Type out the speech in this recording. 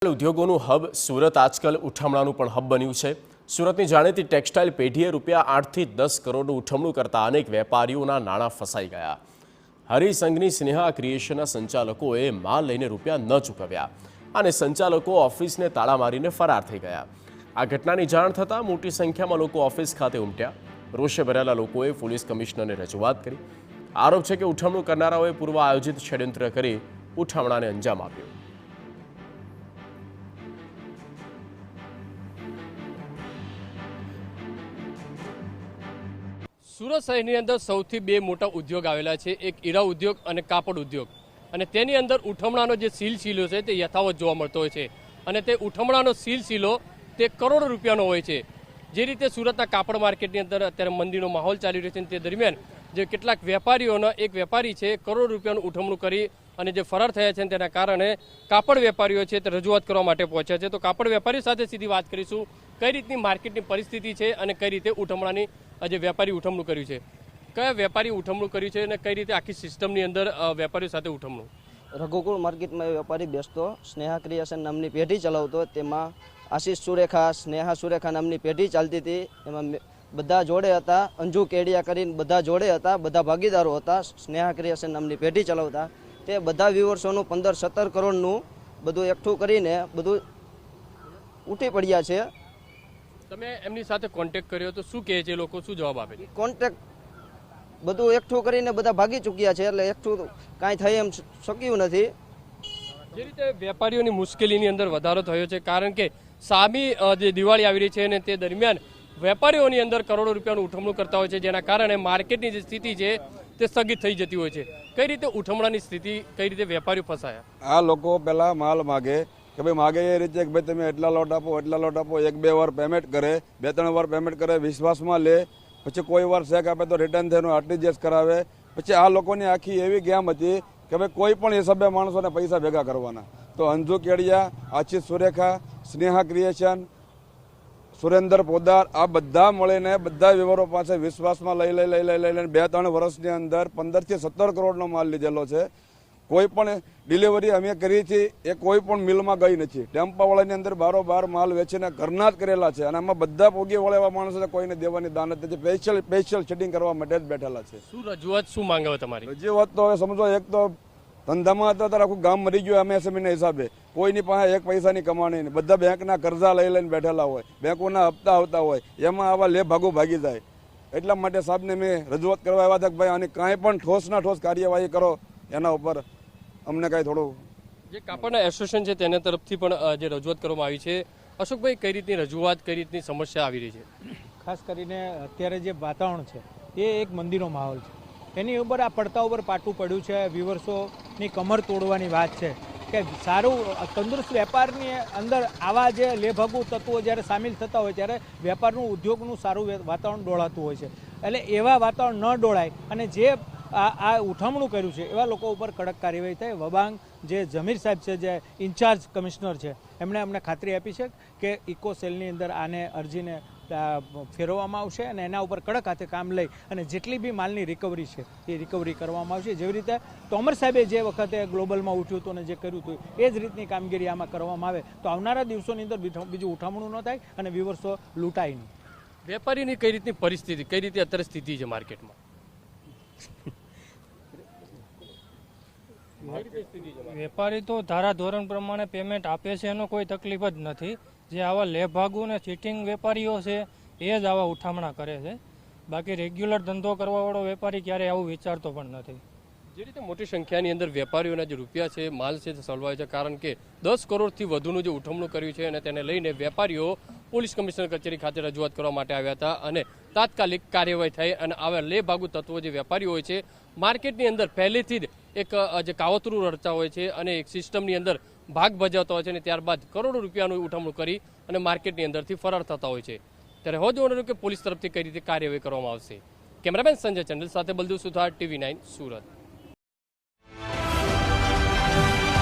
ઉદ્યોગોનું hub Surat આજકાલ ઉઠમણાનું પણ hub બન્યું છે। સુરતની જાણીતી ટેક્સટાઇલ પેઢીએ ₹8 થી 10 કરોડનું ઉઠમણું કરતા અનેક વેપારીઓના નાણાં ફસાઈ ગયા। હરિસંઘની સ્નેહા ક્રિએશનના સંચાલકોએ માલ લઈને રૂપિયા ન ચૂકવ્યા અને સંચાલકો ઓફિસને તાળા મારીને ફરાર થઈ ગયા। આ ઘટનાની જાણ થતાં મોટી સંખ્યામાં લોકો ઓફિસ ખાતે ઉમટ્યા। રોષે ભરેલા લોકોએ પોલીસ કમિશનરને રજૂઆત કરી। આરોપ છે કે ઉઠમણું કરનારાઓએ પૂર્વ આયોજિત ષડયંત્ર કરી ઉઠમણાને અંજામ આપ્યો। સુરત શહેરની અંદર સૌથી બે મોટા ઉદ્યોગ આવેલા છે, એક હીરા ઉદ્યોગ અને કાપડ ઉદ્યોગ, અને તેની અંદર ઉઠમણાનો જે સિલસિલો છે તે યથાવત જોવા મળતો હોય છે અને તે ઉઠમણાનો સિલસિલો તે કરોડો રૂપિયાનો હોય છે। જે રીતે સુરતના કાપડ માર્કેટની અંદર અત્યારે મંદીનો માહોલ ચાલી રહ્યો છે તે દરમિયાન જે કેટલાક વેપારીઓનો એક વેપારી છે કરોડો રૂપિયાનું ઉઠમણું કરી અને જે ફરાર થયા છે તેના કારણે કાપડ વેપારીઓ છે તે રજૂઆત કરવા માટે પહોંચ્યા છે। તો કાપડ વેપારીઓ સાથે સીધી વાત કરીશું, કઈ રીતની માર્કેટની પરિસ્થિતિ છે અને કઈ રીતે ઉઠમણાની જે વેપારી ઉઠમણું કર્યું છે, કયા વેપારી ઉઠમણું કર્યું છે અને કઈ રીતે આખી સિસ્ટમની અંદર વેપારીઓ સાથે ઉઠમણું। રઘુકુળ માર્કેટમાં વેપારી બેસતો, સ્નેહા ક્રિએશન નામની પેઢી ચલાવતો, તેમાં આશીષ સુરેખા, સ્નેહા સુરેખા નામની પેઢી ચાલતી હતી। એમાં બધા જોડે હતા, અંજુ કેડિયા કરીને બધા જોડે હતા, બધા ભાગીદારો હતા। સ્નેહા ક્રિએશન નામની પેઢી ચલાવતા તે બધા વ્યુઅર્સોનું 15-17 કરોડનું બધું એકઠું કરીને બધું ઉઠી પડ્યા છે। તમે એમની સાથે કોન્ટેક્ટ કર્યો તો શું કહે છે લોકો, શું જવાબ આપે છે? કોન્ટેક્ટ બધું એકઠું કરીને બધા ભાગી ચૂક્યા છે, એટલે એકઠું કાંઈ થઈ એમ શક્યું નથી। જે રીતે વેપારીઓની મુશ્કેલીની અંદર વધારો થયો છે, કારણ કે સામી જે દિવાળી આવી રહી છે અને તે દરમિયાન વેપારીઓની અંદર કરોડો રૂપિયાનું ઉઠમણું કરતા હોય છે, જેના કારણે માર્કેટની જે સ્થિતિ છે તે સ્થગિત થઈ જતી હોય છે। કઈ રીતે ઉઠમણાની સ્થિતિ, કઈ રીતે વેપારીઓ ફસાયા? આ લોકો પહેલા માલ માગે કે ભાઈ માગે એ રીતે કે ભાઈ તમે એટલા લોટ આપો, એટલા લોટ આપો, 1-2 વાર પેમેન્ટ કરે, 2-3 વાર પેમેન્ટ કરે, વિશ્વાસમાં લે, પછી કોઈ વાર ચેક આપે તો રિટર્ન થઈને આરટીજીએસ કરાવે। પછી આ લોકોની આખી એવી ગેમ હતી કે ભાઈ કોઈ પણ હિસાબે માણસોને પૈસા ભેગા કરવાના। તો અંજુ કેડિયા, આશીષ સુરેખા, સ્નેહા ક્રિએશન, સુરેન્દ્ર પોદાર, આ બધા મળીને બધા વ્યવહારો પાસે વિશ્વાસમાં લઈને 2-3 વર્ષની અંદર 15 થી 17 કરોડનો માલ લીધેલો છે। કોઈ પણ ડિલિવરી અમે કરી છે એ કોઈ પણ મિલમાં ગઈ નથી। ટેમ્પાવાળાની અંદર બારોબાર માલ વેચીને ઘરના જ કરેલા છે અને આમાં બધા પોગી વળે એવા માણસો કોઈને દેવાની દાન નથી, સ્પેશિયલ સેટિંગ કરવા માટે જ બેઠેલા છે। શું રજૂઆત, શું માંગે તમારી રજૂઆત? તો હવે સમજો, એક તો ધંધામાં હતા ત્યારે આખું ગામ મરી ગયું એમએસએમઈના હિસાબે, કોઈની પાસે એક પૈસાની કમાણી નહીં, બધા બેંકના કર્જા લઈને બેઠેલા હોય, બેંકોના હપ્તા આવતા હોય, એમાં આવા લે ભાગો ભાગી જાય। એટલા માટે સાહેબને મેં રજૂઆત કરવા આવ્યા હતા કે ભાઈ આની કાંઈ પણ ઠોસના ઠોસ કાર્યવાહી કરો, એના ઉપર અમને કાંઈ થોડું। જે કાપડના એસોસિએશન છે તેના તરફથી પણ જે રજૂઆત કરવામાં આવી છે, અશોકભાઈ કઈ રીતની રજૂઆત, કઈ રીતની સમસ્યા આવી રહી છે? ખાસ કરીને અત્યારે જે વાતાવરણ છે એ એક મંદીનો માહોલ છે, એની ઉપર આ પડતા ઉપર પાટું પડ્યું છે। વ્યુઅર્સોની કમર તોડવાની વાત છે કે સારું તંદુરસ્ત વેપારની અંદર આવા જે લેભાગુ તત્વો જ્યારે સામેલ થતા હોય ત્યારે વેપારનું, ઉદ્યોગનું સારું વાતાવરણ ડોળાતું હોય છે। એટલે એવા વાતાવરણ ન ડોળાય અને જે આ ઉઠમણું કર્યું છે એવા લોકો ઉપર કડક કાર્યવાહી થાય। વબાંગ જે જમીર સાહેબ છે, જે ઇન્ચાર્જ કમિશનર છે, એમણે અમને ખાતરી આપી છે કે ઇકો સેલની અંદર આને અરજીને ફેરવવામાં આવશે અને એના ઉપર કડક હાથે કામ લઈ અને જેટલી બી માલની રિકવરી છે એ રિકવરી કરવામાં આવશે। જેવી રીતે તોમર સાહેબે જે વખતે ગ્લોબલમાં ઉઠ્યું હતું અને જે કર્યું હતું એ જ રીતની કામગીરી આમાં કરવામાં આવે તો આવનારા દિવસોની અંદર બીજું ઉઠામણું ન થાય અને વ્યુઅર્સો લૂંટાય નહીં। વેપારીની કઈ રીતની પરિસ્થિતિ, કઈ રીતે અત્યારે સ્થિતિ છે માર્કેટમાં? વેપારી તો ધારા ધોરણ પ્રમાણે પેમેન્ટ આપે છે, એનો કોઈ તકલીફ જ નથી। જે આવા લેભાગુ ને ચીટિંગ વેપારીઓ છે એ જ આવા ઉઠામણા કરે છે, બાકી રેગ્યુલર ધંધો કરવાવાળો વેપારી ક્યારેય આવું વિચારતો પણ નથી। જે રીતે મોટી સંખ્યાની અંદર વેપારીઓના જે રૂપિયા છે, માલ છે તે સલવાય છે, કારણ કે 10 કરોડથી વધુનું જે ઉઠમણું કર્યું છે અને તેને લઈને વેપારીઓ પોલીસ કમિશનર કચેરી ખાતે રજૂઆત કરવા માટે આવ્યા હતા અને તાત્કાલિક કાર્યવાહી થઈ અને આવા લેભાગુ તત્વો જે વેપારીઓ હોય છે માર્કેટની અંદર પહેલેથી જ એક જે કાવતરું રચતા હોય છે અને એક સિસ્ટમની અંદર ભાગ ભજવતા હોય છે અને ત્યારબાદ કરોડો રૂપિયાનું ઉઠમણું કરી અને માર્કેટની અંદરથી ફરાર થતા હોય છે। ત્યારે હવે જોવાનું કે પોલીસ તરફથી કઈ રીતે કાર્યવાહી કરવામાં આવશે। કેમેરામેન સંજય ચંડલ સાથે બલદેવ સુથાર, TV9 સુરત।